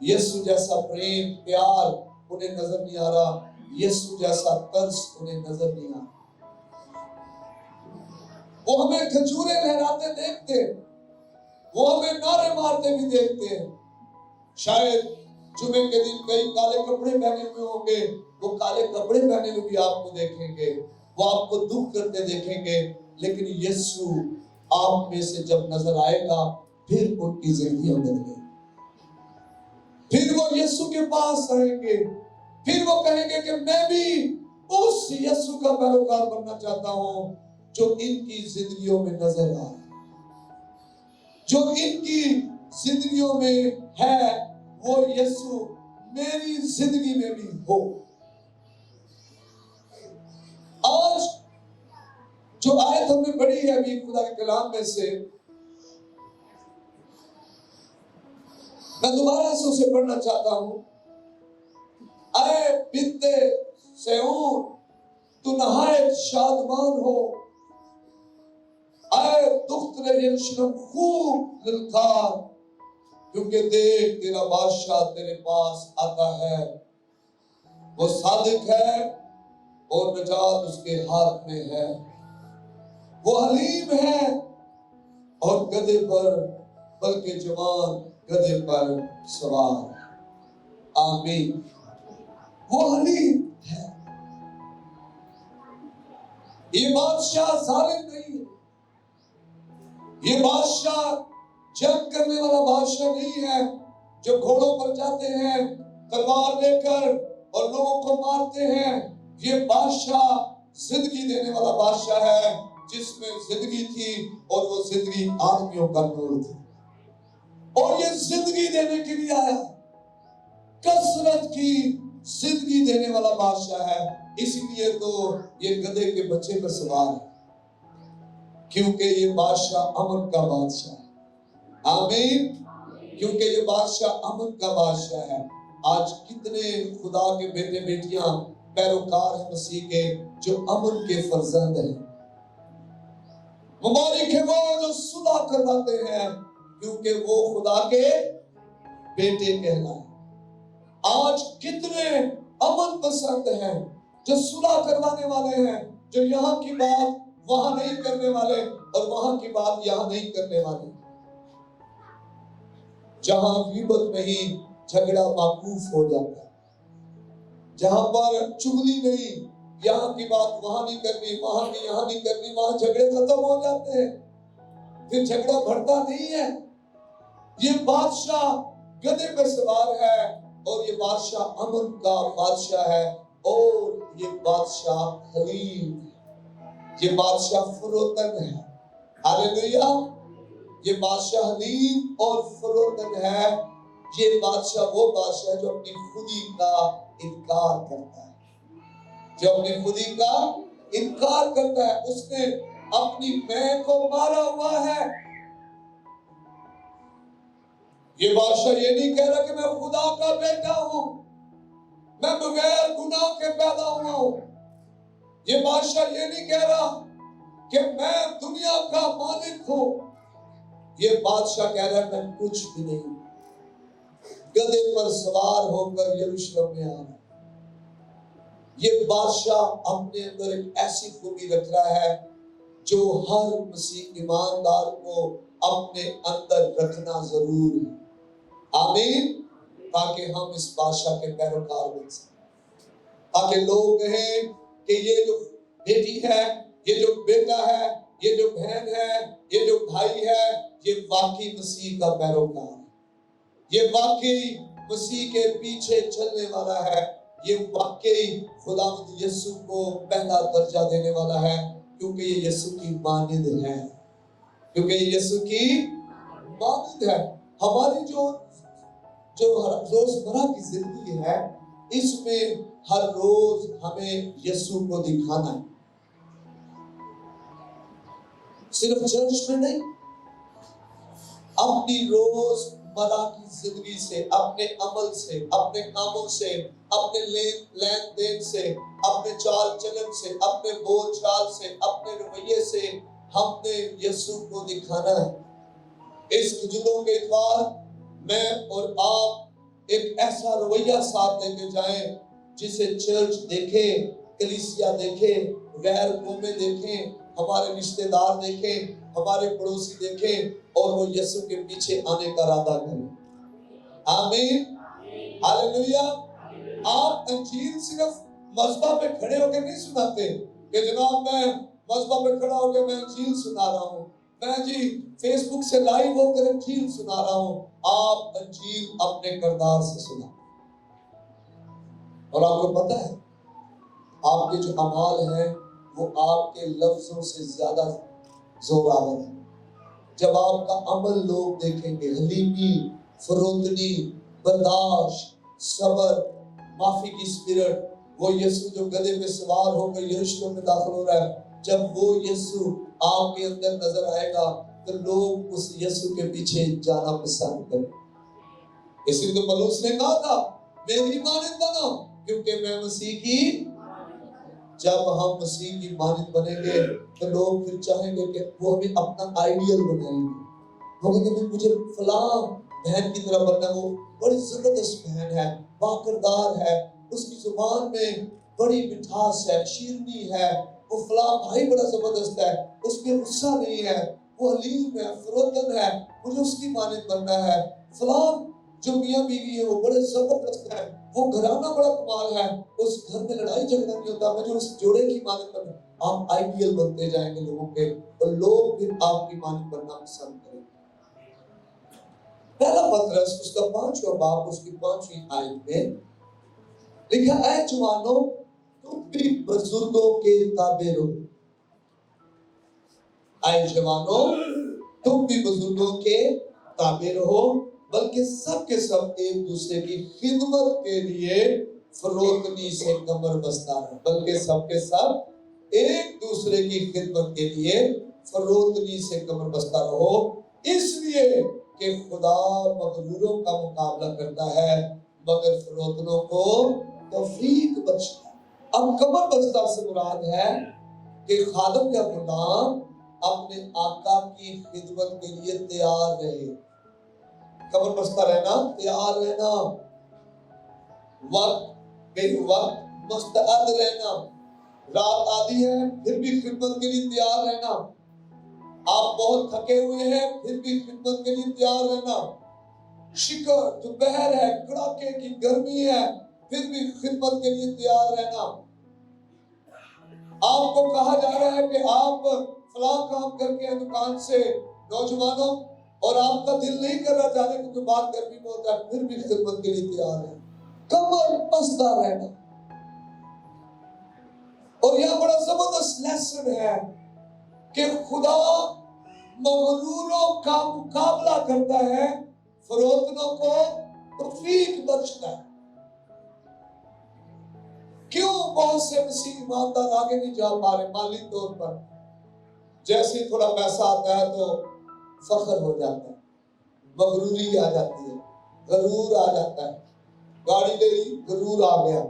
یسوع جیسا پریم پیار انہیں نظر نہیں آ رہا، یسوع جیسا ترس انہیں نظر نہیں آ رہا۔ وہ ہمیں کھجورے لہراتے دیکھتے، وہ ہمیں نعرے مارتے بھی دیکھتے ہیں۔ شاید جمعے کے دن کئی کالے کپڑے پہنے ہوئے ہوں گے، وہ کالے کپڑے پہنے ہوئے بھی آپ کو دیکھیں گے، وہ آپ کو دکھ کرتے دیکھیں گے، لیکن یسوع آپ میں سے جب نظر آئے گا پھر ان کی زندگیاں بدلیں گی، پھر وہ یسوع کے پاس آئیں گے، پھر وہ کہیں گے کہ میں بھی اس یسوع کا پیروکار بننا چاہتا ہوں جو ان کی زندگیوں میں نظر آ رہا ہے، جو ان کی زندگیوں میں ہے، وہ یسوع میری زندگی میں بھی ہو۔ آج جو آیت ہم نے پڑھی ہے ابھی خدا کے کلام میں سے، میں دوبارہ سے اسے پڑھنا چاہتا ہوں۔ اے بنت صہیون تو نہایت شادمان ہو، اے دختر یروشلم خوب للکار، کیونکہ دیکھ تیرا بادشاہ تیرے پاس آتا ہے، وہ صادق ہے اور نجات اس کے ہاتھ میں ہے، وہ حلیم ہے اور گدھے پر بلکہ جوان گدھے پر سوار۔ آمین۔ وہ حلیم ہے، یہ بادشاہ ظالم نہیں ہے، یہ بادشاہ جنگ کرنے والا بادشاہ نہیں ہے جو گھوڑوں پر جاتے ہیں تلوار لے کر اور لوگوں کو مارتے ہیں۔ یہ بادشاہ زندگی دینے والا بادشاہ ہے، جس میں زندگی تھی اور وہ زندگی آدمیوں کا نور تھی، اور یہ زندگی دینے کے لیے آیا، کثرت کی زندگی دینے والا بادشاہ ہے۔ اسی لیے تو یہ گدھے کے بچے پر سوار ہے، کیونکہ یہ بادشاہ امن کا بادشاہ ہے۔ آمین۔ کیونکہ یہ بادشاہ امن کا بادشاہ ہے۔ آج کتنے خدا کے بیٹے بیٹیاں پیروکار ہیں مسیح کے جو امن کے فرزند ہیں۔ مبارک ہے وہ جو صلح کرواتے ہیں، کیونکہ وہ خدا کے بیٹے کہلائے۔ آج کتنے امن پسند ہیں جو صلح کروانے والے ہیں، جو یہاں کی بات وہاں نہیں کرنے والے اور وہاں کی بات یہاں نہیں کرنے والے۔ جہاں غیبت نہیں جھگڑا موقوف ہو جاتا ہے، جہاں پر چغلی نہیں، یہاں کی بات وہاں نہیں کرنی، وہاں کی یہاں نہیں کرنی، وہاں جھگڑے ختم ہو جاتے ہیں، پھر جھگڑا بڑھتا نہیں ہے۔ یہ بادشاہ گدھے پر سوار ہے اور یہ بادشاہ امن کا بادشاہ ہے، اور یہ بادشاہ حلیم ہے، یہ بادشاہ فروتن ہے۔ ہاللیلویہ۔ یہ بادشاہ حلیم اور فروتن ہے۔ یہ بادشاہ وہ بادشاہ ہے جو اپنی خودی کا انکار کرتا ہے، جو اپنی خودی کا انکار کرتا ہے۔ اس نے اپنی میں کو مارا ہوا ہے۔ یہ بادشاہ یہ نہیں کہہ رہا کہ میں خدا کا بیٹا ہوں، میں بغیر گناہ کے پیدا ہوا ہوں۔ یہ بادشاہ یہ نہیں کہہ رہا کہ میں دنیا کا مالک ہوں۔ یہ بادشاہ کہہ رہا ہے میں کچھ بھی نہیں، گدھے پر سوار ہو کر یروشلم میں آ رہا۔ یہ بادشاہ اپنے اندر ایک ایسی خوبی رکھ رہا ہے جو ہر مسیح ایماندار کو اپنے اندر رکھنا ضرور ہے۔ آمین۔ تاکہ ہم اس بادشاہ کے پیروکار بن سکیں، تاکہ لوگ کہیں کہ یہ جو بیٹی ہے، یہ جو بیٹا ہے، یہ جو بہن ہے، یہ جو بھائی ہے، یہ واقعی مسیح کا پیروکار ہے، یہ واقعی مسیح کے پیچھے چلنے والا ہے، یہ واقعی خداوند یسوع کو پہلا درجہ دینے والا ہے، کیونکہ یہ یسوع کی مانند ہے، کیونکہ یہ یسوع کی مانند ہے۔ ہماری جو روزمرہ کی زندگی ہے، اس میں ہر روز ہمیں یسوع کو دکھانا ہے، صرف چرچ میں نہیں، اپنی روزمرہ کی زندگی سے، اپنے عمل سے، اپنے کاموں سے، اپنے لین دین سے، اپنے چال چلن سے، اپنے بول چال سے، اپنے رویے سے ہم نے یسوع کو دکھانا ہے۔ اس کھجوروں کے اتوار میں اور آپ ایک ایسا رویہ ساتھ لے کے جائیں جسے چرچ دیکھے، کلیسیا دیکھے، غیر قومیں دیکھیں، ہمارے رشتہ دار دیکھیں، ہمارے پڑوسی دیکھیں، اور وہ یسوع کے پیچھے آنے کا ارادہ کریں۔ آمین، ہاللیلویہ۔ آپ انجیل صرف مذبح پہ کھڑے ہو کے نہیں سناتے کہ جناب میں مذبح پہ کھڑا ہو کے میں انجیل سنا رہا ہوں، میں جی فیس بک سے لائیو ہو کر انجیل سنا رہا ہوں۔ آپ انجیل اپنے کردار سے سنا، اور آپ کو پتہ ہے آپ کے جو اعمال ہیں وہ آپ کے لفظوں سے زیادہ زور آور ہے۔ جب آپ کا عمل لوگ دیکھیں گے، حلیمی، فروتنی، برداشت، صبر، معافی کی اسپرٹ، وہ یسوع جو گدھے پہ سوار ہو کر یروشلم میں داخل ہو رہا ہے، جب وہ یسوع آپ کے اندر نظر آئے گا تو لوگ اس یسوع کے پیچھے جانا پسند کریں۔ اسی لیے پولس نے کہا تھا میری مانند بنو کیونکہ میں مسیح کی، جب ہم مسیح کی مانند بنیں گے تو لوگ پھر چاہیں گے کہ وہ ہمیں اپنا آئیڈیل بنائیں گے، وہ کہیں گے مجھے فلاں بہن کی طرح بننا، وہ بڑی زبردست بہن ہے، باکردار ہے، اس کی زبان میں بڑی مٹھاس ہے، شیرنی ہے، وہ فلاں بھائی بڑا زبردست ہے، اس میں غصہ نہیں ہے، وہ حلیم ہے، فروتن ہے، مجھے اس کی مانند بننا ہے۔ فلاں جو میاں بیوی ہے وہ بڑے زبردست ہے، وہ گھرانہ بڑا کمال ہے، اس گھر میں لڑائی جھگڑا نہیں ہوتا، مجھے اس جوڑے کی مانند بننا۔ آپ آئیڈیل بنتے جائیں گے لوگوں کے، اور لوگ پھر آپ کی مانند بننا پسند کریں گے۔ پہلا پترس اس کا 5واں باب اس کی 5ویں آیت میں لکھا اے جوانوں تم بھی بزرگوں کے تابع رہو۔ اے جوانوں تم بھی بزرگوں کے تابع رہو، بلکہ سب کے سب ایک دوسرے کی خدمت کے لیے فروتنی سے کمر بستہ رہو، بلکہ سب کے سب ایک دوسرے کی خدمت کے لیے فروتنی سے کمر بستہ رہو، اس لیے کہ خدا مغروروں کا مقابلہ کرتا ہے مگر فروتنوں کو توفیق بخشتا ہے۔ اب کمر بستہ سے مراد ہے کہ خادم یا غلام اپنے آقا کی خدمت کے لیے تیار رہے۔ کمر بستہ رہنا، تیار رہنا، وقت بے وقت مستعد رہنا، رات آدھی ہے پھر بھی خدمت کے لیے تیار رہنا، آپ بہت تھکے ہوئے ہیں پھر بھی خدمت کے لیے تیار رہنا، شکر دوپہر ہے، کڑاکے کی گرمی ہے پھر بھی خدمت کے لیے تیار رہنا۔ آپ کو کہا جا رہا ہے کہ آپ فلاں کام کر کے دکان سے نوجوانوں، اور آپ کا دل نہیں کر رہا جانے کیونکہ بات گرمی میں ہوتا ہے، پھر بھی خدمت کے لیے تیار ہے۔ کمر بستہ رہنا۔ اور یہاں بڑا زبردست لیسن ہے کہ خدا مغروروں کا مقابلہ کرتا ہے، فروتنوں کو توفیق بخشتا ہے۔ کیوں بہت سے مسیح ایماندار آگے نہیں جا پا رہے مالی طور پر؟ جیسے ہی تھوڑا پیسہ آتا ہے تو فخر ہو جاتا ہے، مغروری آ جاتی ہے، غرور آ جاتا ہے، گاڑی لے لی غرور آ گیا،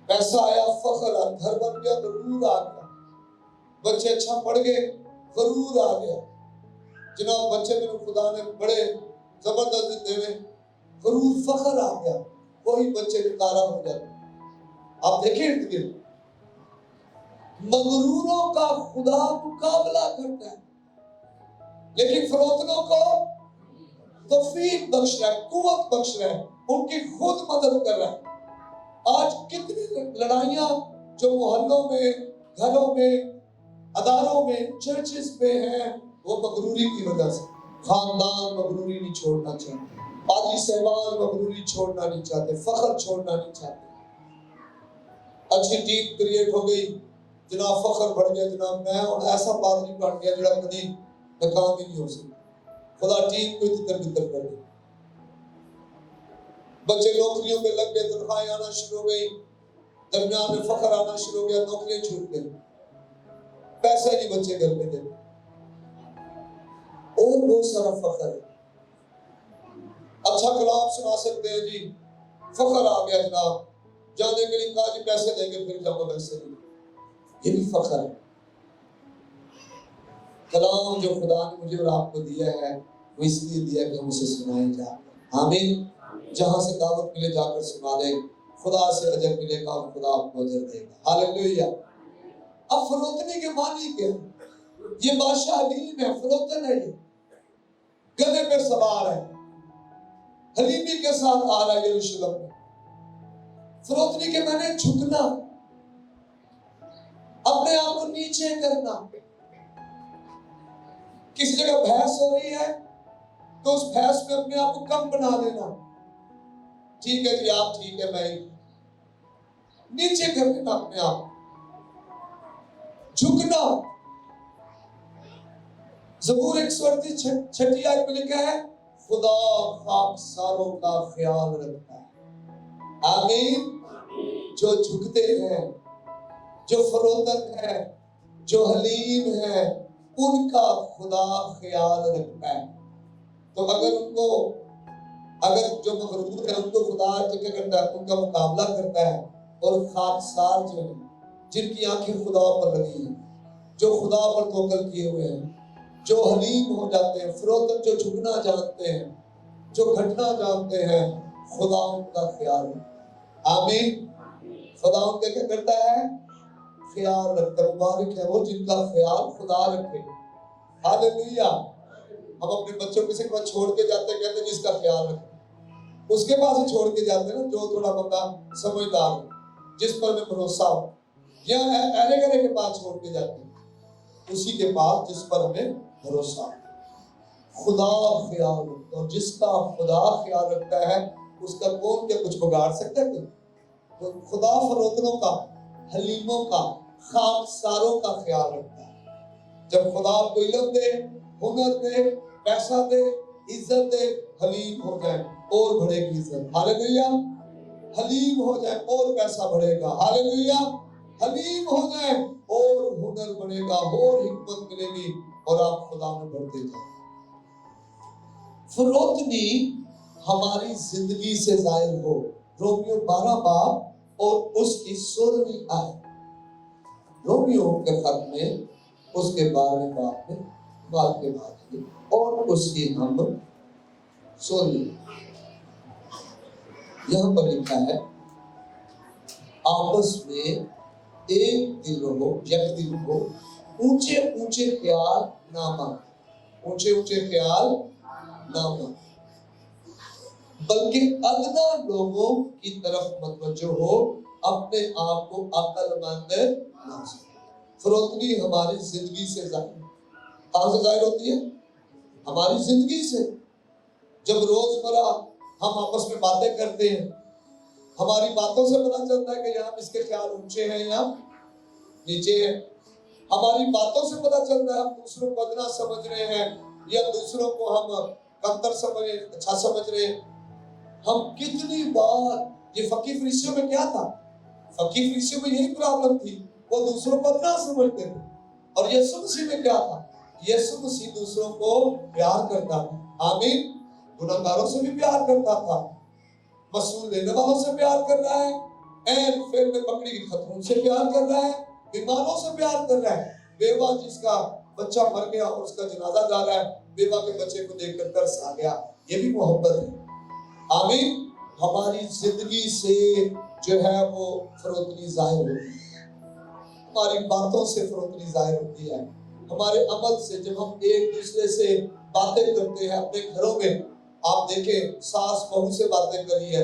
پیسہ آیا فخر آ، گھر بن گیا غرور آ گیا، بچے اچھا پڑھ گئے غرور آ گیا، جناب بچے میں خدا نے بڑے زبردست دے غرور، فخر آ گیا، کوئی بچے نکارا ہو جاتا۔ آپ دیکھیں ارد گرد مغروروں کا خدا مقابلہ کرتا ہے لیکن فروتنوں کو توفیق بخش رہا ہے، قوت بخش رہا ہے، ان کی خود مدد کر رہا ہے۔ آج کتنی لڑائیاں جو محلوں میں، گھروں میں، اداروں میں، چرچز میں ہیں، وہ مغروری کی وجہ سے۔ خاندان مغروری نہیں چھوڑنا چاہتے، پادری صاحبان مغروری چھوڑنا نہیں چاہتے، فخر چھوڑنا نہیں چاہتے۔ اچھی ٹیم کریٹ ہو گئی، جناب فخر بڑھ گیا، جناب میں اور ایسا پادری بن گیا جڑا کبھی ناکام ہی نہیں ہو سکتا، خدا ٹیم کو تتر بتر کر دے۔ بچے نوکریوں پہ لگ گئے، تنخواہیں آنا شروع ہو گئی، درمیان میں فخر آنا شروع ہو گیا، نوکریاں چھوٹ گئی، پیسہ نہیں بچے گھر میں دیتے، اور بہت سارا فخر ہے۔ اچھا کلام سنا سکتے ہیں جی، فخر آ گیا جناب، جانے کے لیے کہا جی پیسے دیں گے پھر جاؤں گا، پیسے نہیں، یہ بھی فخر ہے۔ کلام جو خدا نے مجھے اور آپ کو دیا ہے وہ اس لیے دیا کہ ہم اسے سنائیں جا۔ آمین. جہاں سے دعوت ملے جا کر سنا دیں. خدا سے اجر ملے گا اور خدا آپ کو اجر دے گا. ہاللیلویہ. اب فروتنی کے معنی کیا؟ یہ بادشاہ حلیم ہے، فروتن ہے، یہ گدھے پہ سوار ہے، حلیمی کے ساتھ آ رہا ہے یروشلم میں. فروتنی کے معنی جھکنا، اپنے آپ کو نیچے کرنا. کسی جگہ بحث ہو رہی ہے تو اس بحث میں اپنے آپ کو کم بنا لینا. ٹھیک ہے جی، آپ ٹھیک ہے، میں نیچے کر لینا، اپنے آپ جھکنا. زبور 138 چھٹی آیت میں لکھا ہے خدا خاکساروں کا خیال رکھتا ہے. آمین. جو جھکتے ہیں، جو فروتن ہے، جو حلیم ہے، ان کا خدا خیال رکھتا ہے. تو اگر جو مغرور ہے ان کو خدا تو کیا کرتا ہے؟ ان کا مقابلہ کرتا ہے. اور خاکسار جو ہیں، جن کی آنکھیں خدا پر لگی ہیں، جو خدا پر توکل کیے ہوئے ہیں، جو حلیم ہو جاتے ہیں، فروتن، جو جھکنا جانتے ہیں، جو گھٹنا جانتے ہیں، خدا ان کا خیال رکھتا ہے. آمین. خدا ان کا کیا کرتا ہے؟ خیال رکھتا ہے. مبارک ہے وہ جن کا خیال خدا رکھے. ہاللیلویہ. ہم اپنے بچوں کو کسی کو چھوڑ کے جاتے ہیں، کہتے ہیں جس کا خیال رکھے. اس کے پاس ہی چھوڑ کے جاتے ہیں نا، جو تھوڑا بندہ سمجھدار ہو، جس پر ہمیں بھروسہ ہو. یا اہلے گھرے کے پاس چھوڑ کے جاتے ہیں، اسی کے پاس جس پر ہمیں بھروسہ ہو. خدا خیال رکھتا ہے. جس کا خدا خیال رکھتا ہے اس کا کون کیا کچھ بگاڑ سکتا ہے؟ تو خدا فروتنوں کا، حلیموں کا، خاکساروں کا خیال رکھتا ہے. جب خدا آپ کو علم دے، ہنر دے، پیسہ دے، عزت دے، حلیم ہو جائے اور بڑھے گی عزت. ہاللیلویہ. حلیم ہو جائے اور پیسہ بڑھے گا. ہاللیلویہ. حلیم ہو جائے اور ہنر بڑھے گا اور حکمت ملے گی اور آپ خدا میں بڑھتے جائیں. فروتنی ہماری زندگی سے ظاہر ہو. رومیو 12 باب اور اس کی 16ویں آیت. رومیو کے خط میں اس کے 12ویں باب میں بات کے بعد اور اس کی ہم 16ویں یہاں پر لکھا ہے آپس میں ایک دل رہو، یک دل ہو، اونچے اونچے خیال نہ مانو. اونچے اونچے خیال نہ مانو، بلکہ ادنا لوگوں کی طرف متوجہ ہو، اپنے آپ کو عقل مند نہ سمجھو. فروتنی ہماری زندگی سے ظاہر. کہاں سے ظاہر ہوتی ہے؟ ہماری زندگی سے. جب روزمرہ ہم آپس میں باتیں کرتے ہیں، ہماری باتوں سے پتہ چلتا ہے کہ یہاں اس کے خیال اونچے ہیں یا نیچے ہیں. ہماری باتوں سے پتہ چلتا ہے ہم دوسروں کو ادنا سمجھ رہے ہیں یا دوسروں کو ہم کمتر سمجھ، اچھا سمجھ رہے ہیں. ہم کتنی بار، یہ فقی فریسیوں میں کیا تھا؟ فقی فریسیوں میں یہی پرابلم تھی، وہ دوسروں کو ادنا سمجھتے تھے. اور یسوع مسیح میں کیا تھا؟ یسوع مسیح دوسروں کو پیار کرتا تھا. آمین. گناہگاروں سے بھی پیار کرتا تھا، مسئول لینے والوں سے پیار کر رہا ہے، این فیل میں پکڑی کی خطروں سے پیار کر رہا ہے، بیماروں سے پیار کر رہا ہے. بیوہ جس کا بچہ مر گیا اور اس کا جنازہ جا رہا ہے، بیوہ کے بچے کو دیکھ کر ترس آ گیا، یہ بھی محبت ہے. آمین. ہماری زندگی سے جو ہے وہ فروتنی ظاہر ہوتی ہے. ہماری باتوں سے فروتنی ظاہر ہوتی ہے. ہمارے عمل سے، جب ہم ایک دوسرے سے باتیں کرتے ہیں اپنے گھروں میں، آپ دیکھیں ساس بہو سے باتیں کری ہے،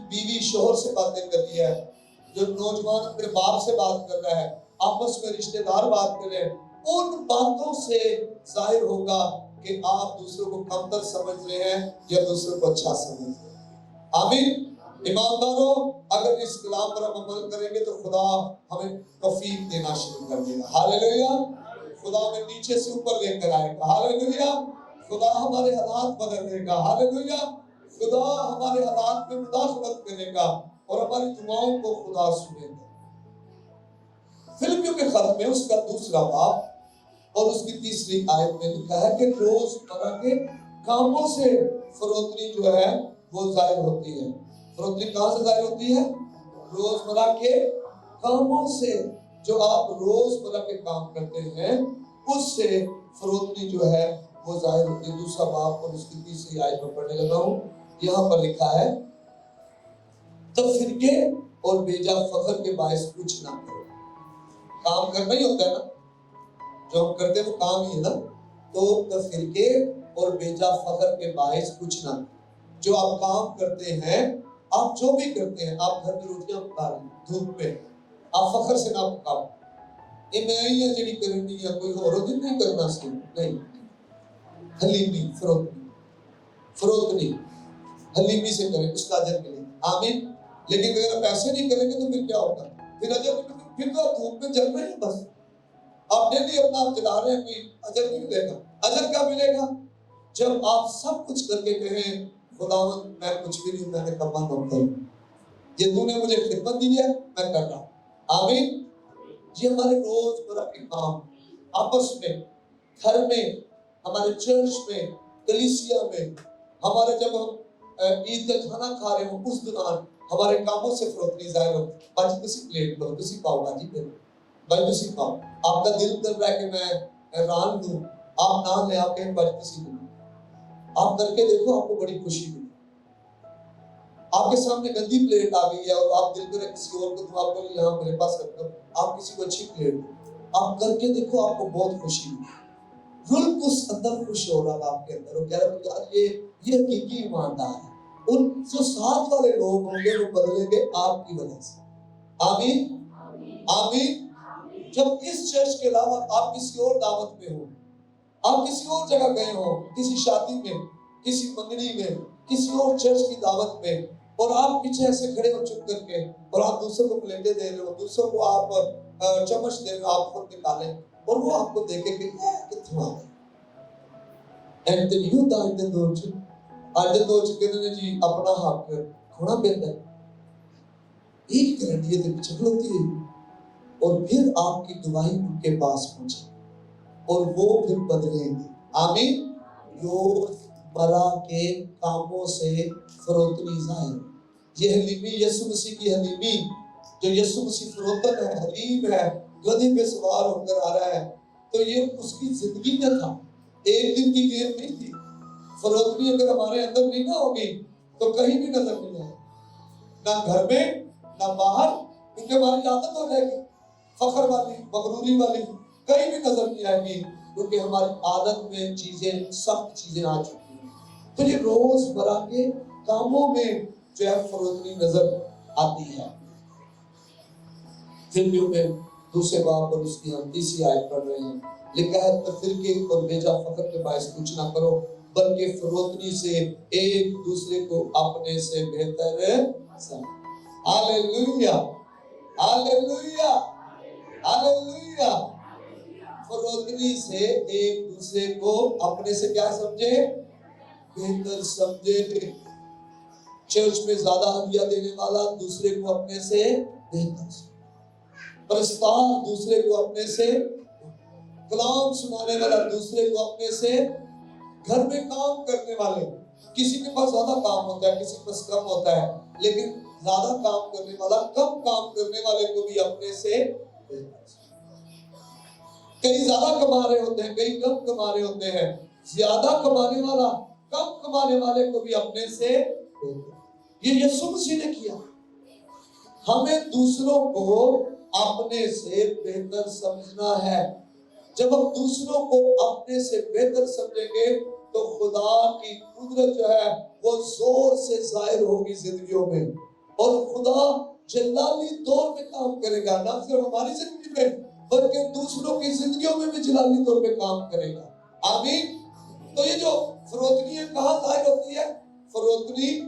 بیوی شوہر سے باتیں کری ہے، جو نوجوان اپنے باپ سے بات کر رہا ہے، آپس میں رشتہ دار بات کر رہے ہیں. ان باتوں سے ظاہر ہوگا کہ آپ دوسروں کو کمتر سمجھ رہے ہیں یا دوسروں کو اچھا سمجھ رہے ہیں. آمین. ایمانداروں، اگر اس کلام پر ہم عمل کریں گے تو خدا ہمیں توفیق دینا شروع کر دے گا. ہاللیلویہ. خدا ہمیں نیچے سے اوپر لے کر آئے گا. ہاللیلویہ. خدا ہمارے حالات بدل دے گا. ہاللیلویہ. خدا ہمارے حالات میں مداخلت کرے گا اور ہماری دعاؤں کو خدا سنے گا. فلپیوں کے خط میں اس کا 2 باب اور اس کی 3 آیت میں لکھا ہے کہ روزمرہ کے کاموں سے فروتنی جو ہے وہ ظاہر ہوتی ہے. فروتنی کہاں سے ظاہر ہوتی ہے؟ روزمرہ کے کاموں سے. جو آپ روزمرہ کے کام کرتے ہیں اس سے فروتنی جو ہے وہ ظاہر ہوتی ہے. 2 باب اور اس کی 3 آیت میں پڑھنے لگا ہوں. یہاں پر لکھا ہے تفرقے اور بیجا فخر کے باعث کچھ نہ کرو. کام کرنا ہی ہوتا ہے نا, جو ہم کرتے ہیں وہ کام ہی ہے نا. تو تفرقے اور بیجا فخر کے باعث کچھ نہ کرو. جو آپ کام کرتے ہیں, آپ جو بھی کرتے ہیں, آپ گھر میں روٹیاں پکا رہے ہیں دھوپ میں, آپ فخر سے نہ پکاؤ یہ میں ہی جڑی کرنی ہے, کوئی اور نہیں کرنا سی نہیں. حلیمی فروتنی حلیمی سے کریں, اس کا اجر ملے. آمین. لیکن اگر آپ ایسے نہیں کریں گے تو پھر کیا ہوگا؟ پھر اجر پھر تو آپ دھوپ میں جل رہے ہیں بس. آپ ڈیلی اپنا آپ جلا رہے ہیں, کوئی اجر نہیں ملے گا. اجر کیا ملے گا؟ جب آپ سب کچھ کر کے کہیں خداوند میں کچھ بھی نہیں, میں نے کما نوکر ہوں, یہ تو نے مجھے خدمت دی ہے میں کر رہا ہوں. آمین. یہ ہمارے روز مرہ کے کام آپس میں, گھر میں, ہمارے چرچ میں, کلیسیا میں, ہمارے جب ہم عید کا کھانا کھا رہے ہوں اس دوران ہمارے کاموں سے فروتنی ظاہر ہو. باجی کسی پلیٹ لو, کسی پاؤ بھاجی دے دو, باجی کسی پاؤ. آپ کا دل کر رہا ہے کہ میں ران دوں, آپ نہ لیں, آپ کہیں باجی کسی دوں. آپ کر کے دیکھو, آپ کو بڑی خوشی ملے. آپ کے سامنے گندی پلیٹ آ گئی ہے اور آپ دل کر کسی اور کو دوں, آپ کو یہاں میرے پاس رکھ دو, آپ کسی کو اچھی پلیٹ دو. آپ کر کے دیکھو, آپ کو بہت خوشی ملے. رول اس اندر خوش ہو رہا آپ کے اندر, وہ کہہ رہا ہے یار یہ حقیقی ایماندار ہے. ان جو ساتھ والے لوگ ہوں گے وہ بدلیں گے آپ کی وجہ سے. آمین آمین. جب اس چرچ کے علاوہ آپ کسی اور دعوت میں ہو, آپ کسی اور جگہ گئے ہو, کسی شادی میں, کسی منگنی میں, کسی اور چرچ کی دعوت میں, اور آپ پیچھے ایسے کھڑے ہو چپ کر کے, اور آپ دوسروں کو پلیٹیں دے رہے ہو, دوسروں کو آپ چمچ دے رہے ہو, آپ خود نکالیں, اور وہ آپ کو دیکھے کہ کتنا ہے. اینڈ یوں آج دو چکے نے جی اپنا حق کھونا پہنتا ہے, ایک کرنٹیے تھے پیچھے ہوتی ہے, اور پھر آپ کی گواہی ان کے پاس پہنچے اور وہ پھر بدلیں گے. آمین. روز مرہ کے کاموں سے فروتنی ظاہر. یہ حلیمی یسوع مسیح کی حلیمی, جو یسوع مسیح فروتن ہے, حلیم ہے, گدھے پہ سوار ہو کر آ رہا ہے, تو یہ اس کی زندگی میں تھا, ایک دن کی گیم نہیں تھی. فروتنی اگر ہمارے اندر نہیں نہ ہوگی تو کہیں بھی نظر نہیں آئے, نہ گھر میں نہ باہر, کیونکہ ہماری عادت ہو جائے گی فخر والی, مغروری والی, کہیں بھی نظر نہیں آئے گی, کیونکہ ہماری عادت میں چیزیں, سخت چیزیں آ چکی ہیں. تو یہ روز مرہ کے کاموں میں جو ہے فروتنی نظر آتی ہے. فلمیوں میں دوسرے باب پر اس کی ہم تیسری آیت پڑھ رہے ہیں, لکھا ہے تفرقے اور بیجا فخر کے باعث کچھ نہ کرو, بلکہ فروتنی سے ایک دوسرے کو اپنے سے بہتر سمجھو. ہاللیلویہ ہاللیلویہ ہاللیلویہ. فروتنی سے ایک دوسرے کو اپنے سے کیا سمجھے؟ بہتر سمجھے. چرچ میں زیادہ ہدیہ دینے والا دوسرے کو اپنے سے بہتر سمجھے, پرستار دوسرے کو اپنے سے, کلام سنانے والا دوسرے کو اپنے سے, گھر میں کام کرنے والے, کسی کے پاس زیادہ کام ہوتا ہے, کسی کے پاس کم ہوتا ہے, لیکن زیادہ کام کرنے والا کم کام کرنے والے کو بھی اپنے سے بہتر سمجھے. کئی زیادہ کما رہے ہوتے ہیں, کئی کم کما رہے ہوتے ہیں, زیادہ کمانے والا کم کمانے والے کو بھی اپنے سے بہتر. یہ یسوع مسیح نے کیا. ہمیں دوسروں کو اپنے سے بہتر سمجھنا ہے. جب ہم دوسروں کو اپنے سے بہتر سمجھیں گے تو خدا کی قدرت جو ہے وہ زور سے ظاہر ہوگی زندگیوں میں, اور خدا جلالی طور پہ کام کرے گا, نہ صرف ہماری زندگی میں بلکہ دوسروں کی زندگیوں میں بھی جلالی طور پہ کام کرے گا. آمین. تو یہ جو فروتنی ہے کہاں ظاہر ہوتی ہے؟ فروتنی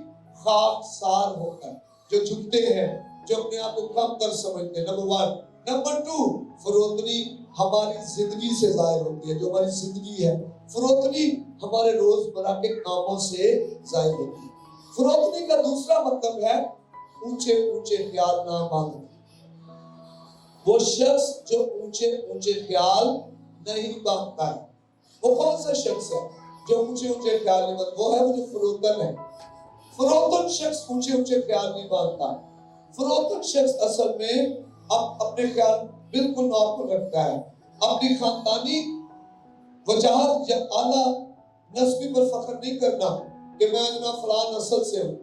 خاکسار ہو کر, جو جھکتے ہیں, جو اپنے آپ کو کم تر سمجھتے ہیں. نمبر 1. نمبر 2, فروتنی ہماری زندگی سے ظاہر ہوتی ہے. جو ہماری زندگی ہے, فروتنی ہمارے روزمرہ کے کاموں سے ظاہر ہوتی ہے. فروتنی کا دوسرا مطلب ہے اونچے اونچے خیال نہ باندھنا. وہ شخص جو اونچے اونچے خیال نہیں باندھتا ہے, وہ کون سا شخص ہے جو اونچے اونچے خیال نہیں باندھتا؟ وہ ہے وہ جو فروتن ہے. فروتن شخص اونچے اونچے خیال نہیں باندھتا. فروتن شخص اصل میں اپنے خیال بالکل نارمل رکھتا ہے. اپنی خاندانی وجاہت یا اعلیٰ نسبی پر فخر نہیں کرنا, کہ میں جناب فلاں نسل سے ہوں،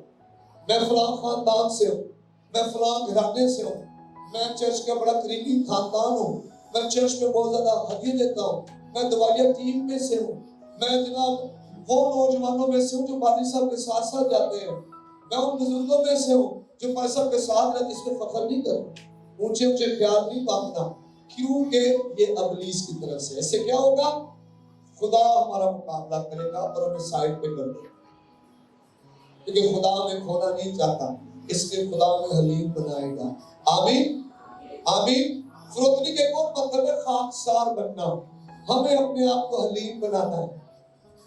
میں فلاں خاندان سے ہوں، میں فلاں گھرانے سے ہوں، میں چرچ کا بڑا قریبی خاندان ہوں، میں چرچ میں بہت زیادہ ہدیے دیتا ہوں، میں دعائیہ ٹیم میں سے ہوں، میں جناب وہ نوجوانوں میں سے ہوں جو پادری صاحب کے ساتھ ساتھ جاتے ہیں، میں ان بزرگوں میں سے ہوں جو پادری صاحب کے ساتھ رہتے، اس میں فخر نہیں کرنا، اونچے اونچے خیال نہیں باندھنا، کیونکہ یہ ابلیس کی طرف سے۔ اس سے کیا ہوگا؟ خدا ہمارا مقابلہ کرے گا اور ہمیں سائڈ پہ کر دے گا، کیونکہ خدا ہمیں کھونا نہیں چاہتا، اس لیے خدا ہمیں حلیم بنائے گا۔ آمین آمین۔ فروتنی کے ایک اور مطلب ہے خاکسار بننا، ہمیں اپنے آپ کو حلیم بنانا ہے۔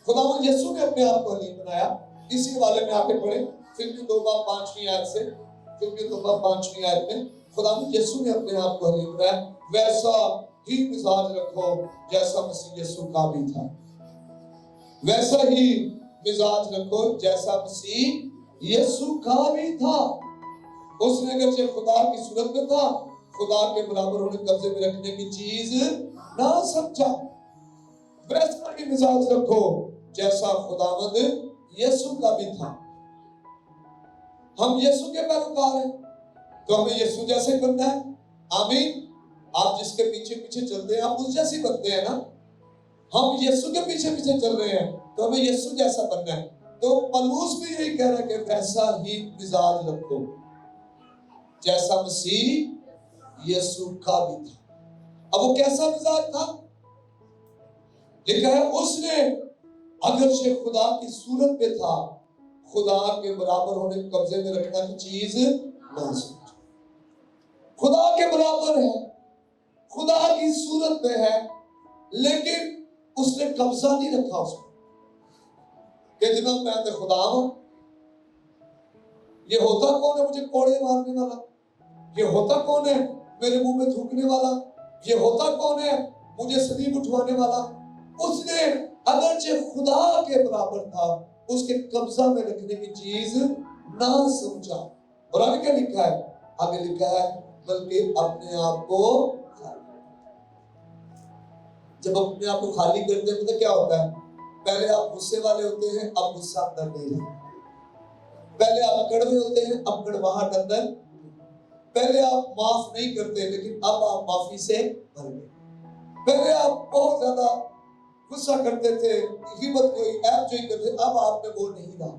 خداوند یسوع نے اپنے آپ کو حلیم بنایا، اسی حوالے میں آگے پڑھیں فلمی 2:5 آیت سے، فلمی 2:5 آیت میں خداوند یسوع نے اپنے آپ کو حلیم بنایا، ویسا ہی مزاج رکھو جیسا مسیح یسوع کا بھی تھا، ویسا ہی مزاج رکھو جیسا مسیح یسوع کا بھی تھا۔ اس نے اگرچہ خدا کی صورت میں تھا، خدا کے برابر ہونے قبضے میں رکھنے کی چیز نہ سمجھا، ویسا ہی مزاج رکھو جیسا خداوند یسوع کا بھی تھا۔ ہم یسوع کے پیروکار ہیں تو ہمیں یسوع جیسے بننا ہے۔ آمین۔ آپ جس کے پیچھے پیچھے چلتے ہیں آپ اس جیسے بنتے ہیں نا، ہم یسوع کے پیچھے پیچھے چل رہے ہیں تو ہمیں یسوع جیسا بننا ہے۔ تو پولس بھی یہی کہہ رہا ہے کہ ویسا ہی مزاج رکھو جیسا مسیح یسوع کا بھی تھا۔ اب وہ کیسا مزاج تھا؟ لکھا ہے اس نے اگرچہ خدا کی صورت میں تھا، خدا کے برابر ہونے قبضے میں رکھنا کی چیز نہ سمجھا۔ خدا کے برابر ہے، خدا کی صورت میں ہے، لیکن اس نے قبضہ نہیں رکھا اس کو کہ جناب میں تو خدا ہوں۔ یہ ہوتا کون ہے مجھے کوڑے مارنے والا؟ یہ ہوتا کون ہے میرے منہ میں تھوکنے والا؟ یہ ہوتا کون ہے مجھے سلیب اٹھوانے والا؟ اس نے اگرچہ خدا کے برابر تھا، اس کے قبضہ میں رکھنے کی چیز نہ سمجھا۔ اور آگے کیا لکھا ہے؟ آگے لکھا ہے بلکہ اپنے آپ کو خالی۔ جب اپنے آپ کو خالی کرتے ہیں تو کیا ہوتا ہے؟ پہلے آپ غصے والے ہوتے ہیں، اب غصہ اندر نہیں ہے۔ پہلے آپ کڑوے ہوتے ہیں، اب کڑواہٹ اندر۔ پہلے آپ معاف نہیں کرتے لیکن اب آپ معافی سے بھر گئے۔ پہلے آپ بہت زیادہ غصہ کرتے تھے، غیبت کوئی عیب جوئی کرتے، اب آپ میں وہ نہیں رہا،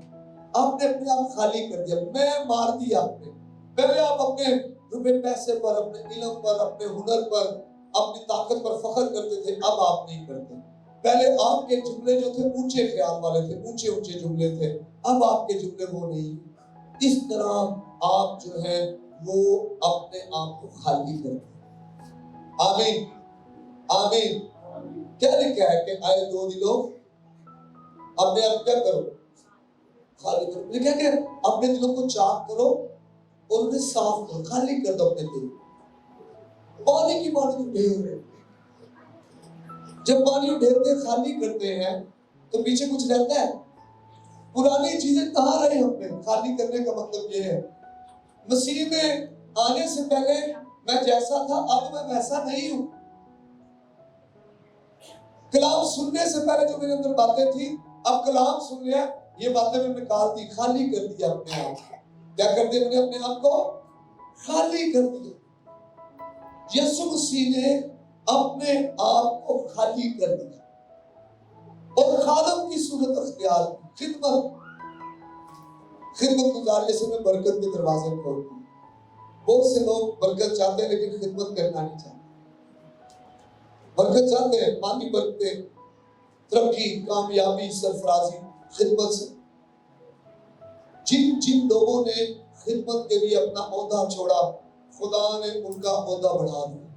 آپ نے اپنے آپ خالی کر دیا، میں مار دیا آپ نے۔ پہلے آپ اپنے روپے پیسے پر، اپنے علم پر، اپنے ہنر پر، اپنی طاقت پر فخر کرتے تھے، اب آپ نہیں کرتے۔ پہلے آپ کے جملے جو تھے اونچے خیال والے تھے، اونچے اونچے جملے تھے، اب آپ کے جملے وہ نہیں۔ اس طرح آپ جو ہے وہ اپنے آپ کو خالی کرتے۔ آمین آمین۔ کیا لکھا ہے کہ آئے دو دلوں اپنے آپ کیا کرو؟ خالی کرو۔ لکھا ہے کہ اپنے دلوں کو چاک کرو اور انہیں صاف کرو، خالی کر دو اپنے دل۔ پانی کی مانند ڈھیر ہے، جب پانی ڈھیرتے خالی کرتے ہیں تو پیچھے کچھ رہتا ہے؟ پرانی چیزیں کہاں رہے ہم نے؟ خالی کرنے کا مطلب یہ ہے مسیح میں آنے سے پہلے میں جیسا تھا اب میں ویسا نہیں ہوں۔ کلام سننے سے پہلے جو میرے اندر باتیں تھی، اب کلام سن لیا، یہ باتیں میں نکال دی، خالی کر دیا اپنے آپ کو۔ کیا کر دیا میں نے؟ اپنے آپ کو خالی کر دیا۔ یسوع مسیح نے اپنے آپ کو خالی کر دیا اور خادم کی صورت اختیار کی۔ خدمت گزارنے سے میں برکت کے دروازے کھولتی ہوں۔ بہت سے لوگ برکت چاہتے ہیں لیکن خدمت کرنا نہیں چاہتے۔ برکت چاہتے ہیں، مالی برکتیں، ترقی، کامیابی، سرفرازی، خدمت سے۔ جن لوگوں نے خدمت کے لیے اپنا عہدہ چھوڑا، خدا نے ان کا عہدہ بڑھا دیا۔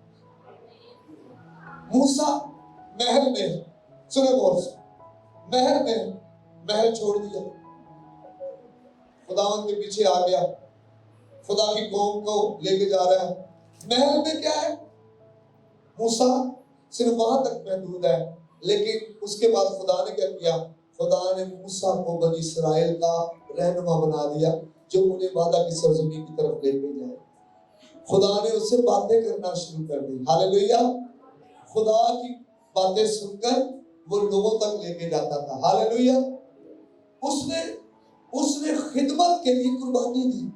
موسیٰ محل میں، سنیں غور سے، محل میں محل چھوڑ دیا، خداوند کے پیچھے آ گیا، خدا کی قوم کو لے کے جا رہا ہے۔ محل میں کیا ہے؟ موسیٰ صرف وہاں تک محدود ہے، لیکن اس کے بعد خدا نے کیا کیا؟ خدا نے موسیٰ کو بنی اسرائیل کا رہنما بنا دیا جو انہیں وعدہ کی سرزمین کی طرف لے کے جائے۔ خدا نے اس سے باتیں کرنا شروع کر دی۔ ہاللیلویہ۔ خدا کی باتیں سن کر وہ لوگوں تک لے کے جاتا تھا۔ ہاللیلویہ۔ اس نے اس نے خدمت کے لیے قربانی دی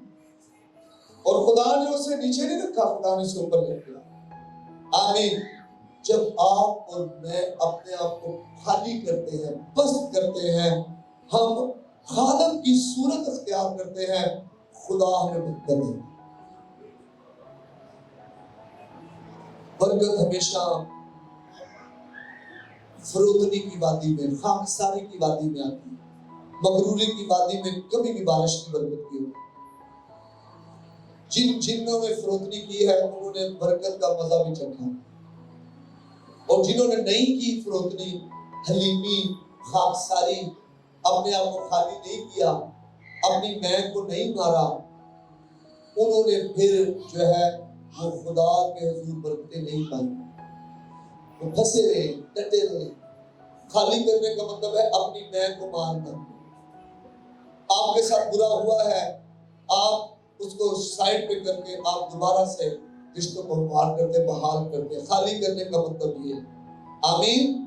اور خدا نے اسے نیچے نہیں رکھا، خدا نے اسے اوپر رکھ دیا۔ آمین۔ جب آپ اور میں اپنے آپ کو خالی کرتے ہیں، پست کرتے ہیں، ہم خادم کی صورت اختیار کرتے ہیں، خدا ہمیں برکت دے۔ برکت ہمیشہ فروتنی کی وادی میں، خاکساری کی وادی میں آتی ہے، مغروری کی وادی میں کبھی بھی بارش کی برکت کی ہوتی۔ جن جنوں نے فروتنی کی ہے انہوں نے برکت کا مزہ بھی چکھا، اور جنہوں نے نہیں کی فروتنی، حلیمی، خاکساری، اپنے آپ کو خالی نہیں کیا، اپنی میں کو نہیں مارا، انہوں نے پھر جو ہے وہ خدا کے حضور برکتیں نہیں پائی، وہ پھنسے رہے، ڈٹے رہے۔ خالی کرنے کا مطلب ہے اپنی میں کو مارنا۔ آپ کے ساتھ برا ہوا ہے، آپ اس کو سائڈ پہ کر کے آپ دوبارہ سے رشتوں کو بحال کرتے۔ خالی کرنے کا مطلب یہ ہے۔ آمین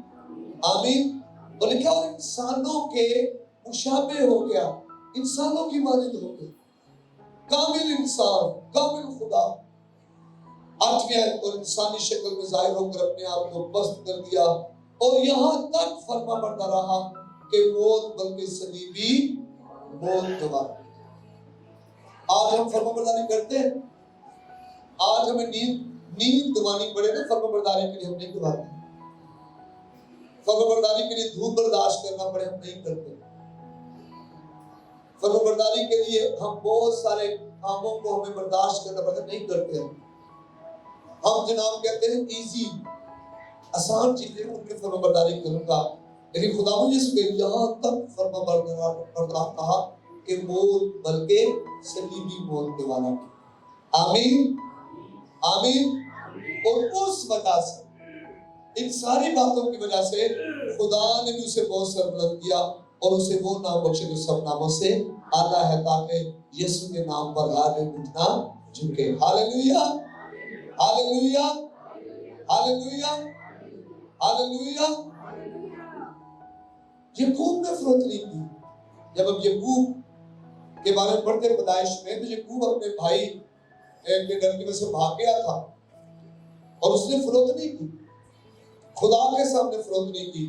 آمین۔ اور لکھا ہوا انسانوں کے مشابہ ہو گیا، انسانوں کی مانند ہو گیا، کامل انسان، کامل خدا۔ 8ویں آیت، اور انسانی شکل میں ظاہر ہو کر اپنے آپ کو پست کر دیا اور یہاں تک فرما بردار رہا کہ موت بلکہ صلیبی موت گوا۔ آج ہم فرما برداری کرتے ہیں، آج ہمیں نیند گوانی پڑے نا، فرما برداری کے لیے ہم نہیں گواتے، فرما برداری کے لیے دھوپ برداشت کرنا پڑے ہم نہیں کرتے، فرما برداری کے لیے ہم بہت سارے کاموں کو ہمیں برداشت کرنا پڑتا نہیں کرتے ہیں۔ ہم جناب کہتے ہیں ایزی، آسان چیزیں ان کی فرما برداری کروں گا، لیکن خدا یسوع نے یہاں تک فرما بردار کہا کہ موت بلکہ صلیبی موت کے والا۔ آمین آمین۔ اور اس وجہ سے، ان ساری باتوں کی وجہ سے خدا نے بھی اسے بہت سربلند کیا اور اسے وہ نام بخشے جو سب ناموں سے اعلیٰ ہے، تاکہ یسوع کے نام پر ہر ایک گھٹنا جھکے۔ ہاللیلویہ ہاللیلویہ ہاللیلویہ ہاللیلویہ۔ یعقوب نے فروتنی کی۔ جب ہم یعقوب کے بارے میں پڑھتے پیدائش میں تو یعقوب اپنے بھائی کے ڈر کی وجہ سے بھاگ گیا تھا اور اس نے فروتنی کی، خدا کے سامنے فروتنی کی،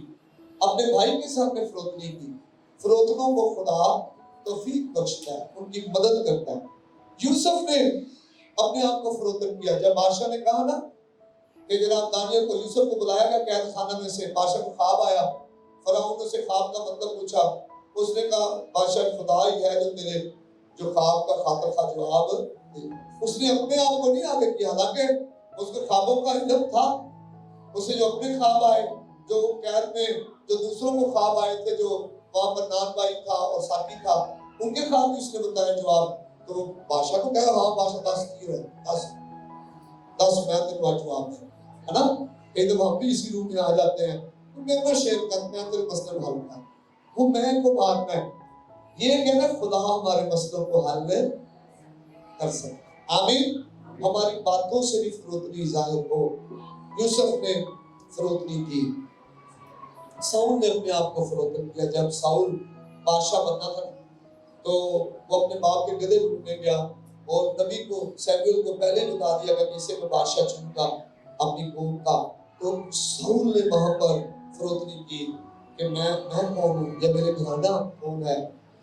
اپنے بھائی کے سامنے فروتنی کی۔ فروتنوں کو خدا توفیق بخشتا ہے، ان کی مدد کرتا ہے۔ یوسف نے اپنے آپ کو فروتن کیا۔ جب بادشاہ نے کہا نا کہ جناب دانیل کو، یوسف کو بلایا گیا قید خانہ میں سے، بادشاہ کو خواب آیا، فرعون نے سے خواب کا مطلب پوچھا، اس نے کہا بادشاہ خدا ہی ہے جو تیرے جو خواب کا خاطر خواہ جواب دے۔ اس نے اپنے آپ کو نہیں آگے کیا، حالانکہ اس کے خوابوں کا علم تھا، اسے جو اپنے خواب آئے، جو قید میں جو دوسروں کو خواب آئے تھے، جو وہاں پر نان بھائی تھا اور ساتھی تھا، ان کے خواب بھی اس نے بتایا جواب۔ تو بادشاہ کو کہا ہاں بادشاہ 10 کی ہے، 10 میں تیرے کو جواب ہے نا۔ کئی دفعہ ہم بھی اسی روم میں آ جاتے ہیں، تو میں نہ شیئر کرتا میں تیرے مسئلے کو حل کرتا، وہ میں کو مارنا ہے، یہ کہنا خدا ہمارے مسئلوں کو حل کر سکتا۔ آمین۔ ہماری باتوں سے بھی فروتنی ظاہر ہو۔ یوسف نے فروتنی کی، ساؤل نے اپنے آپ کو فروتن کیا۔ جب ساؤل بادشاہ بننا تھا تو وہ اپنے باپ کے گدھے ڈھونڈنے گیا اور نبی کو سیموئیل کو پہلے بتا دیا کہ اسے میں بادشاہ چنوں گا اپنی قوم کا۔ تو ساؤل نے وہاں پر فروتنی کی کہ میں کون ہوں، یا میرے گھرانہ کون ہے،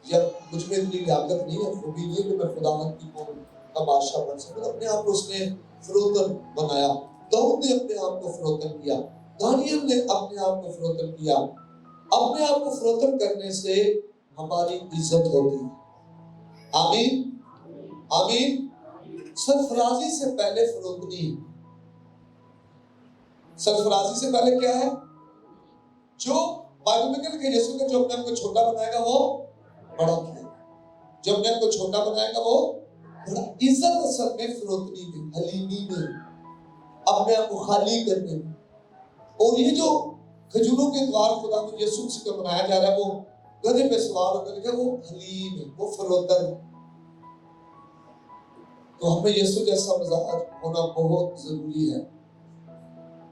یا مجھ میں اتنی لیاقت نہیں ہے، خوبی نہیں ہے کہ میں خداوند کی قوم کا بادشاہ بن سکوں۔ اپنے آپ کو اس نے فروتن بنایا۔ داؤد نے اپنے آپ کو فروتن کیا، دانیل نے اپنے آپ کو فروتن کیا۔ اپنے آپ کو فروتن کرنے سے ہماری عزت ہوتی ہے۔ آمین آمین۔ سرفرازی سے پہلے فروتنی، سرفرازی سے پہلے کیا ہے؟ جو بائبل میں کہ یسوع نے جو اپنے آپ کو چھوٹا بنائے گا وہ بڑا کیا، جو اپنے آپ کو چھوٹا بنائے گا وہ بڑا۔ عزت اصل میں فروتنی میں، حلیمی میں، اپنے آپ کو خالی کرنے میں۔ اور یہ جو کھجوروں کے دوار خدا کو یسوع سے بنایا جا رہا ہے، وہ گدھے پہ سوار ہو کر وہ حلیم ہے، وہ فروتن ہے۔ تو ہمیں یسوع جیسا مزاج ہونا بہت ضروری ہے۔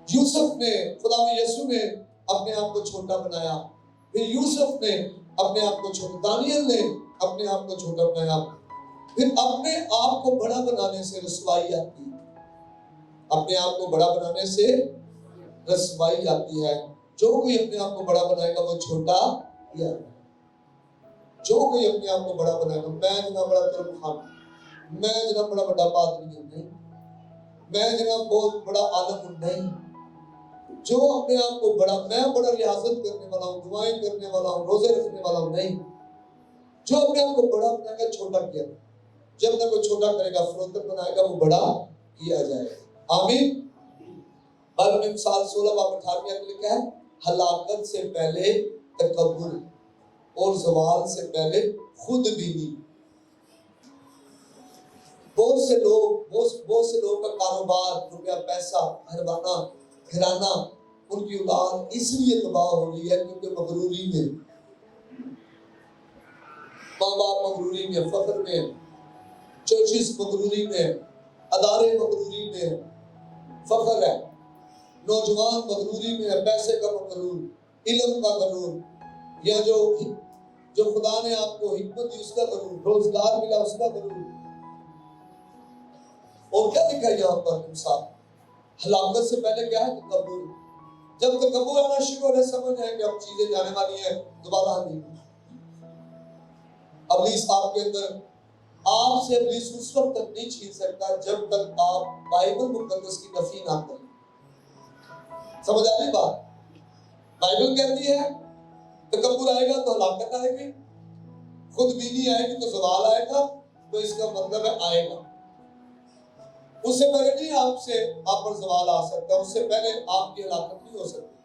یوسف نے، خدا میں یسوع نے اپنے آپ کو چھوٹا بنایا، پھر یوسف نے اپنے آپ کو چھوٹا، دانیل نے اپنے آپ کو چھوٹا بنایا. پھر اپنے آپ کو بڑا بنانے سے رسوائی آتی ہے. اپنے آپ کو بڑا بنانے سے رسوائی آتی ہے. جو کوئی اپنے آپ کو بڑا بنائے گا وہ چھوٹا یا جو کوئی اپنے آپ کو بڑا بنائے گا. میں جنا بڑا طرف خان, میں جنا بڑا بڑا پادری ہوں نہیں, میں جنا بہت بڑا عالم ہوں نہیں. جو اپنے آپ کو بڑا, میں بڑا ریاضت کرنے والا ہوں, دعائیں کرنے والا ہوں, روزے رکھنے والا ہوں نہیں. جو اپنے آپ کو بڑا بنائے گا چھوٹا کیا. جب تک وہ چھوٹا کرے گا فروتن بنائے گا وہ بڑا کیا جائے گا. آمین. بائبل میں مثال 16 باب 18 میں لکھا ہے ہلاکت سے پہلے تکبر اور زوال سے پہلے خود بینی. بہت سے لوگ کا کاروبار, روپیہ پیسہ, گھرانہ, ان کی اولاد اس لیے تباہ ہو رہی ہے کیونکہ مغروری میں, ماں باپ مغروری میں, فخر میں, چرچز مغروری میں, ادارے مغروری میں, فخر ہے. نوجوان مغروری میں ہے, پیسے کا مغرور, علم کا غرور, یا جو خدا نے آپ کو حکمت دی اس کا غرور, روزگار ملا اس کا غرور. اور کیا لکھا ہے یہاں پر مثال, ہلاکت سے پہلے کیا ہے تکبر. جب تکبر آنا شروع ہونے سمجھ آئے کہ اب چیزیں جانے والی ہیں, دوبارہ نہیں. ابلیس آپ کے اندر, آپ سے ابلیس اس وقت تک نہیں چھین سکتا جب تک آپ بائبل مقدس کی نفی نہ کریں. سمجھ آ رہی بات؟ بائبل کہتی ہے تکبر آئے گا تو ہلاکت آئے گی, خود بینی آئے گی تو زوال آئے گا. تو اس کا مطلب ہے آئے گا. اس سے پہلے نہیں آپ پر زوال آ سکتا, اس سے پہلے آپ کی ہلاکت نہیں ہو سکتی.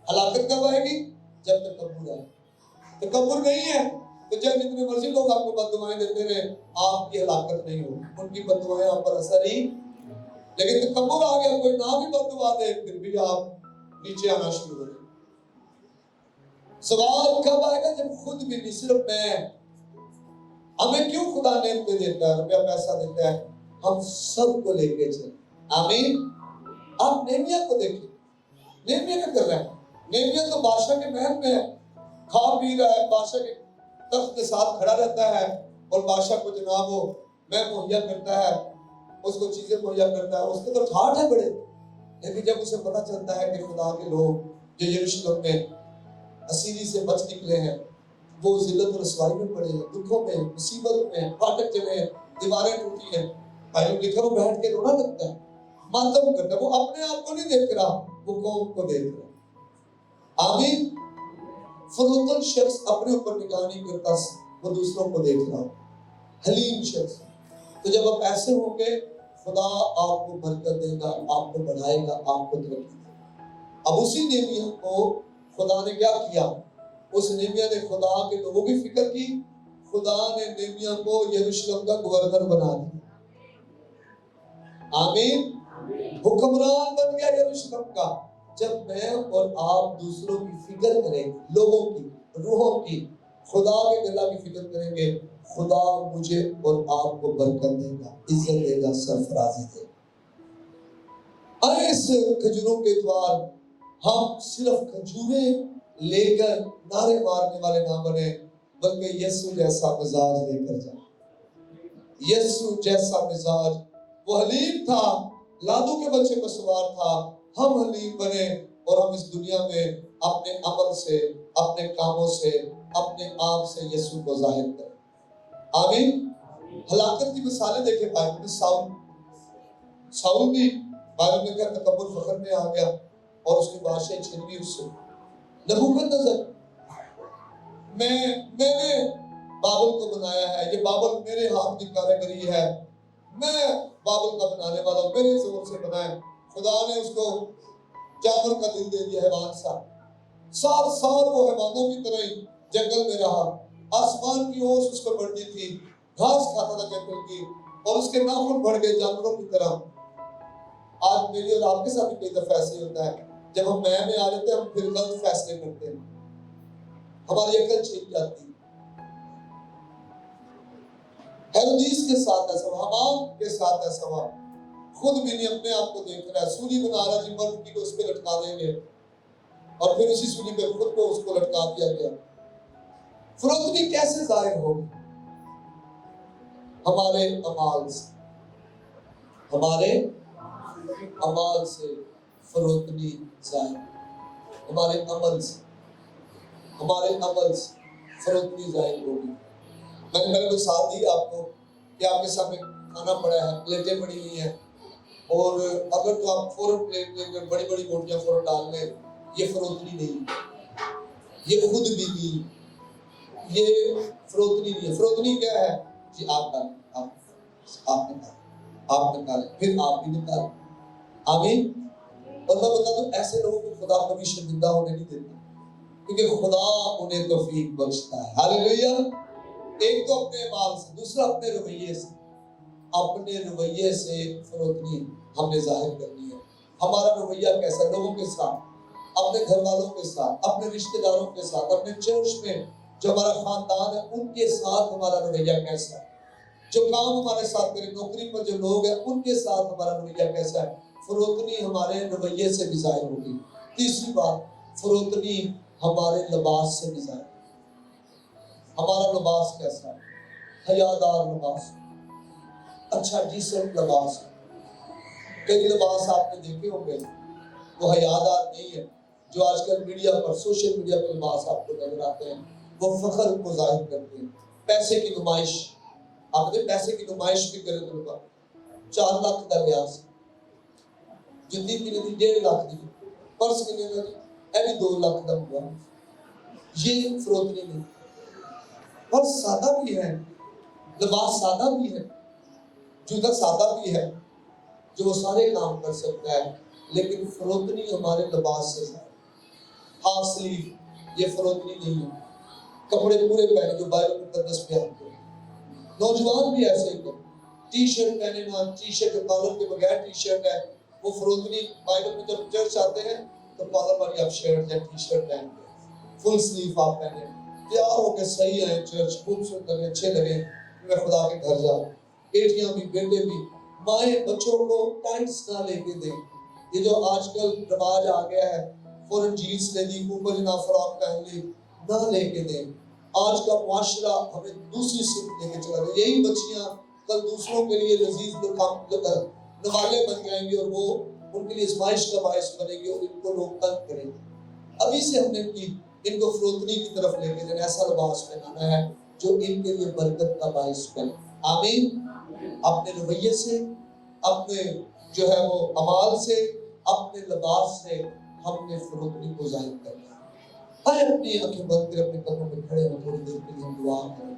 ہلاکت کب آئے گی؟ جب تکبر آئے. تکبر نہیں ہے تو جب اتنے مرضی لوگ آپ کو بد دعائیں دیتے رہے, آپ کی ہلاکت نہیں ہوگی, ان کی بد دعائیں آپ پر اثر ہی. لیکن تکبر آ گیا, کوئی نہ بھی بد دعا دے پھر بھی آپ نیچے آنا شروع ہو جائے. سوال کب آئے گا؟ جب خود بھی نہیں, صرف میں. ہمیں کیوں خدا نعمت دیتا ہے, روپیہ پیسہ دیتا ہے؟ ہم سب کو لے کے چلیں. آمین. آپ نیمیا کو دیکھیں, نیمیا کیا کر رہا ہے؟ نیمیا تو بادشاہ کے محل میں ہے, کھا پی رہا ہے, بادشاہ کے تخت کے ساتھ کھڑا رہتا ہے, اور بادشاہ کو جناب وہ میں مہیا کرتا ہے, اس کو چیزیں مہیا کرتا ہے. اس کے تو ٹھاٹھ ہے بڑے. لیکن جب اسے پتا چلتا ہے کہ خدا کے لوگ جو یروشلم میں اسیری سے بچ نکلے ہیں وہ ذلت و رسوائی میں پڑے ہیں, دکھوں میں, مصیبت میں, پھاٹک چلے ہیں, دیواریں ٹوٹی ہیں, بھائیوں لکھا وہ بیٹھ کے رونا لگتا ہے, ماتم کرتا ہے. وہ اپنے آپ کو نہیں دیکھ رہا, وہ قوم کو دیکھ رہا. آمین. فروتن شخص اپنے اوپر نگاہ نہیں کرتا, وہ دوسروں کو دیکھ رہا. حلیم شخص. تو جب آپ ایسے ہوں گے خدا آپ کو برکت دے گا, آپ کو بڑھائے گا, آپ کو ترقی دے گا. اب اسی نیمیا کو خدا نے کیا کیا؟ اس نیمیا نے خدا کے لوگوں کی فکر کی. خدا نے نیمیا کو یروشلم کا گورنر بنا دیا. آمین. حکمران بن گیا یروشلم کا. جب میں اور آپ دوسروں کی فکر کریں, لوگوں کی, روحوں کی, خدا کے گلا کی فکر کریں گے, خدا مجھے اور آپ کو برکت دے گا, عزت دے گا, سرفرازی دے گا. اس کھجوروں کے اتوار ہم صرف کھجوریں لے کر نعرے مارنے والے نہ بنے, بلکہ یسوع جیسا مزاج لے کر جائیں. یسوع جیسا مزاج. وہ حلیم تھا, لادو کے بچے پر سوار تھا. ہم حلیم بنے اور ہم اس دنیا میں اپنے عمل سے, اپنے کاموں سے, اپنے آپ سے یسوع کو ظاہر کریں. آمین. ہلاکت کی مثالیں دیکھیں بائبل میں. ساؤل بھی بائبل میں کیا تکبر فخر میں آ گیا اور اس کی بادشاہی چھن گئی اس سے. نبوکدنضر, میں نے بابل کو بنایا ہے, یہ بابل میرے ہاتھ کی کاریگری ہے, میں بابل کا بنانے والا ہوں, میرے زور سے بنایا. خدا نے اس کو جانور کا دل دے دیا, حیوان سا. 7 سال وہ حیوانوں کی طرح ہی جنگل میں رہا. آسمان کی اوس اس کو بڑھتی تھی, گھاس کھاتا تھا جنگل کی, اور اس کے ناخن بڑھ گئے جانوروں کی طرح. آج میری اور آپ کے ساتھ بھی کئی دفعہ ایسے ہوتا ہے, جب ہم میں آ جاتے ہیں ہم پھر غلط فیصلے کرتے ہیں, ہماری عقل چھین جاتی ہے. ہیرودیس کے ساتھ ایسا ہوا, حمان کے ساتھ ایسا ہوا. خود بھی نہیں اپنے آپ کو دیکھ رہا ہے, سولی بنا رہا جی مرد کو اس پہ لٹکا دیں گے, اور پھر اسی سولی پہ خود کو اس کو لٹکا دیا گیا. فروتنی کیسے ظاہر ہوگی؟ ہمارے اعمال سے، ہمارے اعمال سے فروتنی ظاہر، ہمارے عمل سے، ہمارے عمل سے فروتنی ظاہر ہوگی۔ میں نے پہلے مثال دی آپ کو کہ آپ کے سامنے کھانا پڑا ہے، پلیٹیں پڑی ہوئی ہیں، اور اگر تو آپ فوراً پلیٹ لے کر بڑی بڑی روٹیاں فوراً ڈال لیں، یہ فروتنی نہیں، یہ خود بھی نہیں، یہ فروتنی نہیں ہے۔ فروتنی کیا ہے؟ جی آپ ڈالیں، آپ نکالیں، آپ نکالیں، پھر آپ بھی نکالیں۔ آمین۔ اور میں بتا دوں ایسے لوگوں کو خدا کبھی شرمندہ ہونے نہیں دیتا، کیونکہ خدا انہیں توفیق بخشتا ہے۔ ہاللیلویہ۔ ایک تو اپنے اعمال سے، دوسرا اپنے رویے سے۔ اپنے رویے سے فروتنی ہم نے ظاہر کرنی ہے۔ ہمارا رویہ کیسا ہے لوگوں کے ساتھ، اپنے گھر والوں کے ساتھ، اپنے رشتہ داروں کے ساتھ، اپنے چرچ میں جو ہمارا خاندان ہے ان کے ساتھ ہمارا رویہ کیسا ہے، جو کام ہمارے ساتھ کرے، نوکری پر جو لوگ ہیں ان کے ساتھ ہمارا رویہ کیسا ہے۔ فروتنی ہمارے رویے سے بھی ظاہر ہوگی۔ تیسری بات، فروتنی ہمارے لباس سے بھی ظاہر ہوگی۔ ہمارا لباس کیسا ہے؟ حیادار لباس، اچھا ڈیسنٹ لباس۔ کئی لباس آپ نے دیکھے ہوں گے وہ حیادار نہیں ہے، جو آج کل میڈیا پر، سوشل میڈیا پر لباس آپ کو نظر آتے ہیں، وہ فخر کو ظاہر کرتے ہیں، پیسے کی نمائش۔ آپ نے پیسے کی نمائش بھی کرے تو 4 لاکھ کا لباس، جدید کی نہیں 1.5 لاکھ دی، پرس کی نہیں اے بھی 2 لاکھ کا ہوا۔ یہ فروتنی نہیں۔ پرس سادہ بھی ہے، لباس سادہ بھی ہے، جوتا سادہ بھی ہے، جو وہ سارے کام کر سکتا ہے، لیکن فروتنی ہمارے لباس سے ہے۔ ہاف سلیو یہ فروتنی نہیں ہے، کپڑے پورے پہنے جو بائبل مقدس میں آتے ہیں۔ نوجوان بھی ایسے ہی کرتے، ٹی شرٹ پہنے نا، ٹی شرٹ جو کالر کے بغیر ٹی شرٹ ہے وہ فروتنی۔ بائبل میں جب چرچ آتے ہیں تو کالر والی آپ شرٹ یا ٹی شرٹ پہن کے، فل سلیو آپ پہنے، تیار ہو کے صحیح آئے چرچ، خوبصورت لگے، اچھے لگے، میں خدا کے گھر جاؤں۔ بیٹیاں بھی، بیٹے بھی، مائیں بچوں کو ٹائٹس نہ لے کے دیں۔ یہ جو آج کل رواج آ گیا ہے، فوراً جینس لے لی، اوپر جناب فراک پہن لی، نہ لے کے دیں۔ آج کا معاشرہ ہمیں دوسری سمت لے کے چلا گیا۔ یہی بچیاں کل دوسروں کے لیے لذیذ نوالے بن جائیں گے، اور وہ ان کے لیے آزمائش کا باعث بنے گی، اور ان کو لوگ تنگ کریں گے۔ ابھی سے ہم نے ان کو فروتنی کی طرف لے کے جانا، ایسا لباس پہنانا ہے جو ان کے لیے برکت کا باعث بنے۔ آمین۔ اپنے رویے سے، اپنے جو ہے وہ اعمال سے، اپنے لباس سے ہم نے فروتنی کو ظاہر کرنا ہے۔ آئے اپنی آنکھیں بند کر اپنے قدموں پہ کھڑے ہو، تھوڑی دیر کے لیے ہم دعا کریں۔